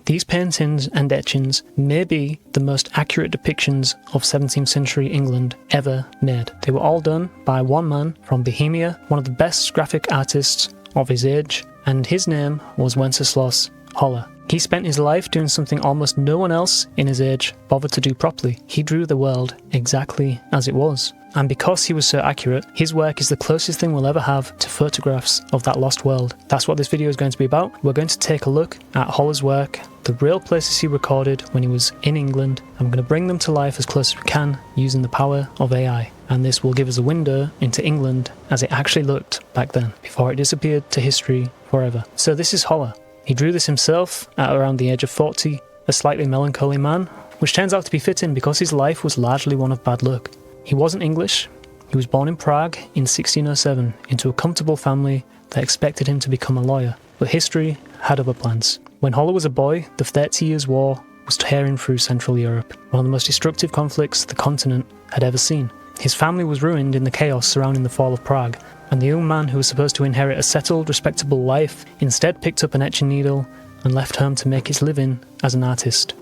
These paintings and etchings may be the most accurate depictions of 17th century England ever made. They were all done by one man from Bohemia, one of the best graphic artists of his age, and his name was Wenceslaus Hollar. He spent his life doing something almost no one else in his age bothered to do properly. He drew the world exactly as it was. And because he was so accurate, his work is the closest thing we'll ever have to photographs of that lost world. That's what this video is going to be about. We're going to take a look at Hollar's work, the real places he recorded when he was in England. I'm going to bring them to life as close as we can using the power of AI. And this will give us a window into England as it actually looked back then, before it disappeared to history forever. So this is Hollar. He drew this himself at around the age of 40, a slightly melancholy man, which turns out to be fitting because his life was largely one of bad luck. He wasn't English. He was born in Prague in 1607 into a comfortable family that expected him to become a lawyer, but history had other plans. When Hollar was a boy, the 30 Years' War was tearing through Central Europe, one of the most destructive conflicts the continent had ever seen. His family was ruined in the chaos surrounding the fall of Prague, and the young man who was supposed to inherit a settled, respectable life instead picked up an etching needle and left home to make his living as an artist.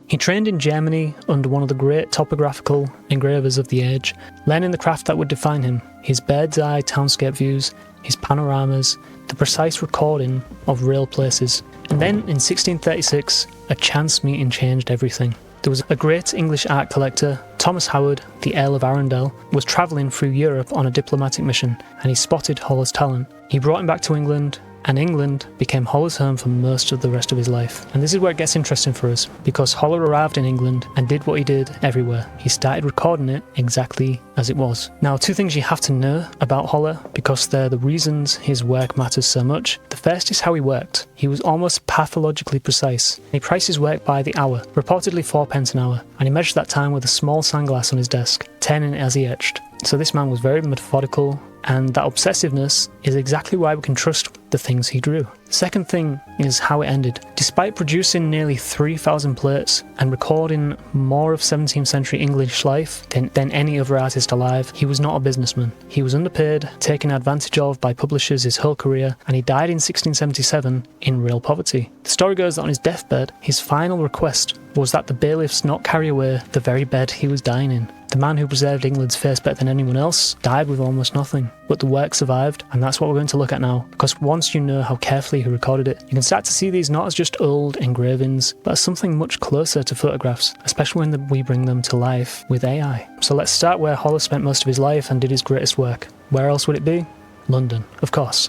He trained in Germany under one of the great topographical engravers of the age, learning the craft that would define him, his bird's-eye townscape views, his panoramas, the precise recording of real places. And then in 1636, a chance meeting changed everything. There was a great English art collector, Thomas Howard, the Earl of Arundel, was travelling through Europe on a diplomatic mission, and he spotted Hollar's talent. He brought him back to England, and England became Hollar's home for most of the rest of his life. And this is where it gets interesting for us, because Hollar arrived in England and did what he did everywhere. He started recording it exactly as it was. Now, two things you have to know about Hollar, because they're the reasons his work matters so much. The first is how he worked. He was almost pathologically precise. He priced his work by the hour, reportedly 4p an hour, and he measured that time with a small sandglass on his desk, turning it as he etched. So this man was very methodical, and that obsessiveness is exactly why we can trust the things he drew. The second thing is how it ended. Despite producing nearly 3,000 plates and recording more of 17th century English life than any other artist alive, he was not a businessman. He was underpaid, taken advantage of by publishers his whole career, and he died in 1677 in real poverty. The story goes that on his deathbed, his final request was that the bailiffs not carry away the very bed he was dying in. The man who preserved England's face better than anyone else died with almost nothing, but the work survived, and that's what we're going to look at now, because once you know how carefully he recorded it, you can start to see these not as just old engravings, but as something much closer to photographs, especially when we bring them to life with AI. So let's start where Hollar spent most of his life and did his greatest work. Where else would it be? London, of course.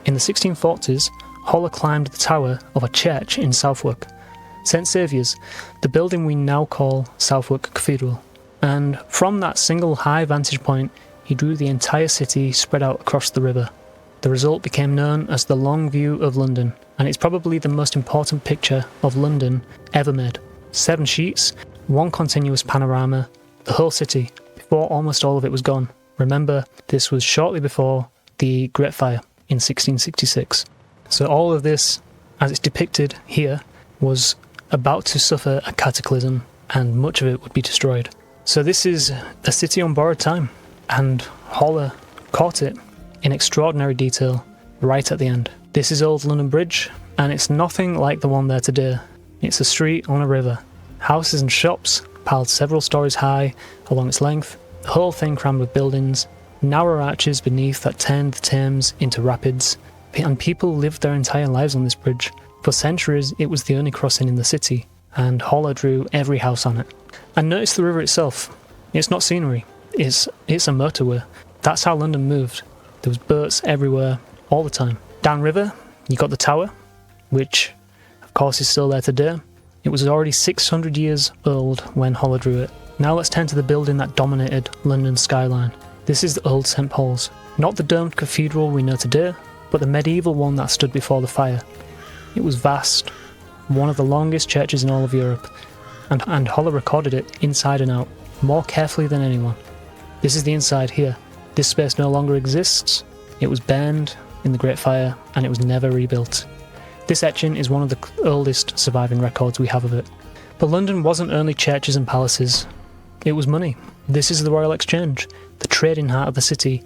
In the 1640s, Hollar climbed the tower of a church in Southwark, St Saviour's, the building we now call Southwark Cathedral. And from that single high vantage point, he drew the entire city spread out across the river. The result became known as the Long View of London, and it's probably the most important picture of London ever made. 7 sheets, one continuous panorama, the whole city, before almost all of it was gone. Remember, this was shortly before the Great Fire in 1666. So all of this, as it's depicted here, was about to suffer a cataclysm, and much of it would be destroyed. So this is a city on borrowed time, and Hollar caught it in extraordinary detail right at the end. This is Old London Bridge, and it's nothing like the one there today. It's a street on a river. Houses and shops piled several stories high along its length, the whole thing crammed with buildings, narrow arches beneath that turned the Thames into rapids, and people lived their entire lives on this bridge. For centuries, it was the only crossing in the city, and Hollar drew every house on it. And notice the river itself. It's not scenery, it's a motorway. That's how London moved. There was boats everywhere, all the time. Downriver, you got the tower, which of course is still there today. It was already 600 years old when Hollar drew it. Now let's turn to the building that dominated London's skyline. This is the Old St Paul's. Not the domed cathedral we know today, but the medieval one that stood before the fire. It was vast, one of the longest churches in all of Europe, and Hollar recorded it inside and out, more carefully than anyone. This is the inside here. This space no longer exists. It was burned in the Great Fire, and it was never rebuilt. This etching is one of the oldest surviving records we have of it. But London wasn't only churches and palaces, it was money. This is the Royal Exchange, the trading heart of the city,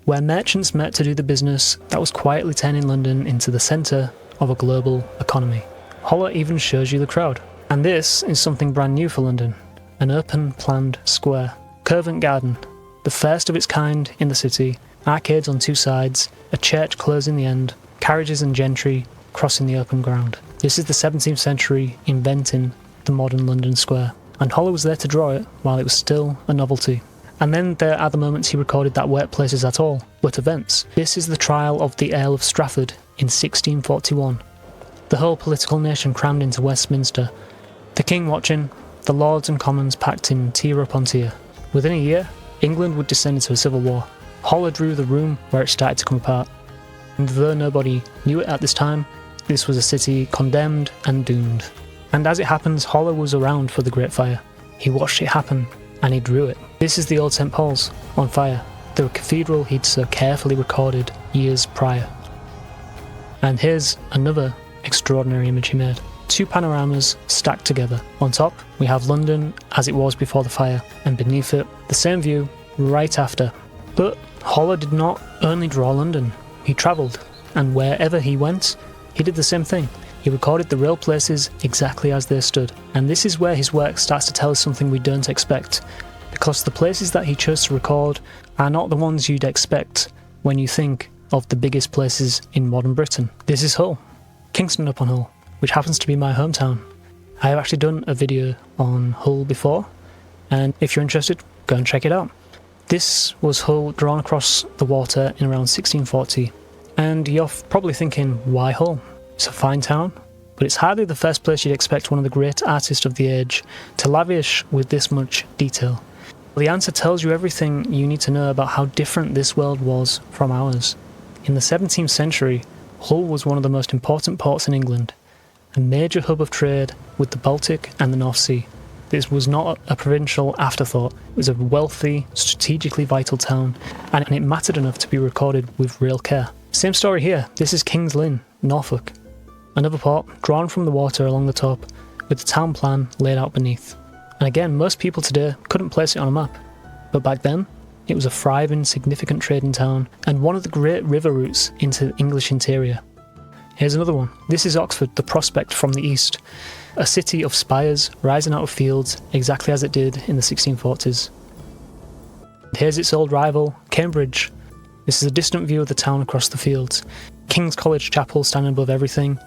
where merchants met to do the business that was quietly turning London into the centre of a global economy. Hollar even shows you the crowd. And this is something brand new for London. An open planned square. Covent Garden, the first of its kind in the city, arcades on two sides, a church closing the end, carriages and gentry crossing the open ground. This is the 17th century inventing the modern London square, and Hollar was there to draw it while it was still a novelty. And then there are the moments he recorded that weren't places at all, but events. This is the trial of the Earl of Strafford in 1641. The whole political nation crammed into Westminster, the king watching, the lords and commons packed in tier upon tier. Within a year, England would descend into a civil war. Hollar drew the room where it started to come apart. And though nobody knew it at this time, this was a city condemned and doomed. And as it happens, Hollar was around for the Great Fire. He watched it happen, and he drew it. This is the old St. Paul's, on fire, the cathedral he'd so carefully recorded years prior. And here's another extraordinary image he made. Two panoramas stacked together. On top, we have London as it was before the fire, and beneath it, the same view right after. But Hollar did not only draw London. He travelled, and wherever he went, he did the same thing. He recorded the real places exactly as they stood. And this is where his work starts to tell us something we don't expect, because the places that he chose to record are not the ones you'd expect when you think of the biggest places in modern Britain. This is Hull, Kingston upon Hull, which happens to be my hometown. I have actually done a video on Hull before, and if you're interested, go and check it out. This was Hull drawn across the water in around 1640, and you're probably thinking, why Hull? It's a fine town, but it's hardly the first place you'd expect one of the great artists of the age to lavish with this much detail. The answer tells you everything you need to know about how different this world was from ours. In the 17th century, Hull was one of the most important ports in England, a major hub of trade with the Baltic and the North Sea. This was not a provincial afterthought. It was a wealthy, strategically vital town, and it mattered enough to be recorded with real care. Same story here. This is King's Lynn, Norfolk. Another port drawn from the water along the top, with the town plan laid out beneath. And again, most people today couldn't place it on a map, but back then, it was a thriving, significant trading town, and one of the great river routes into the English interior. Here's another one. This is Oxford, the prospect from the east, a city of spires rising out of fields exactly as it did in the 1640s. Here's its old rival, Cambridge. This is a distant view of the town across the fields. King's College Chapel standing above everything,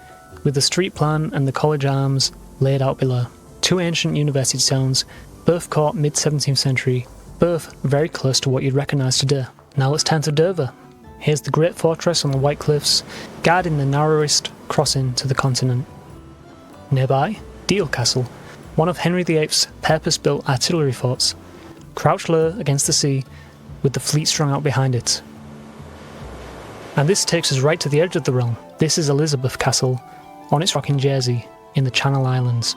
with the street plan and the college arms laid out below. Two ancient university towns, both caught mid-17th century, both very close to what you'd recognise today. Now let's turn to Dover. Here's the great fortress on the White Cliffs, guarding the narrowest crossing to the continent. Nearby, Deal Castle, one of Henry VIII's purpose-built artillery forts, crouched low against the sea, with the fleet strung out behind it. And this takes us right to the edge of the realm. This is Elizabeth Castle, on its rock in Jersey, in the Channel Islands.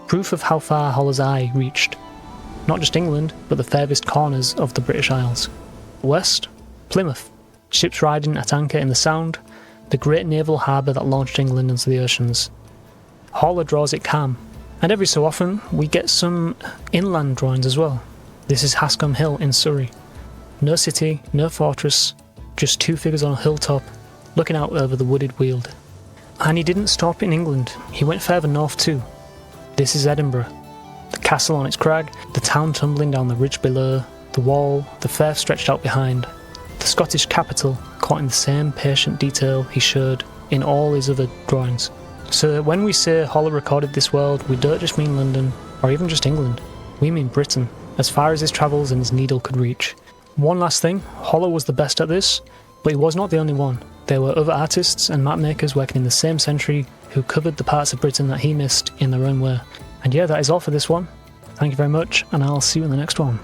Proof of how far Hollar's eye reached. Not just England, but the furthest corners of the British Isles. West, Plymouth. Ships riding at anchor in the Sound, the great naval harbour that launched England into the oceans. Hollar draws it calm, and every so often we get some inland drawings as well. This is Hascombe Hill in Surrey. No city, no fortress, just two figures on a hilltop, looking out over the wooded Weald. And he didn't stop in England, he went further north too. This is Edinburgh. The castle on its crag, the town tumbling down the ridge below, the wall, the firth stretched out behind. The Scottish capital caught in the same patient detail he showed in all his other drawings. So when we say Hollar recorded this world, we don't just mean London, or even just England. We mean Britain, as far as his travels and his needle could reach. One last thing, Hollar was the best at this, but he was not the only one. There were other artists and mapmakers working in the same century who covered the parts of Britain that he missed in their own way. And yeah, that is all for this one. Thank you very much, and I'll see you in the next one.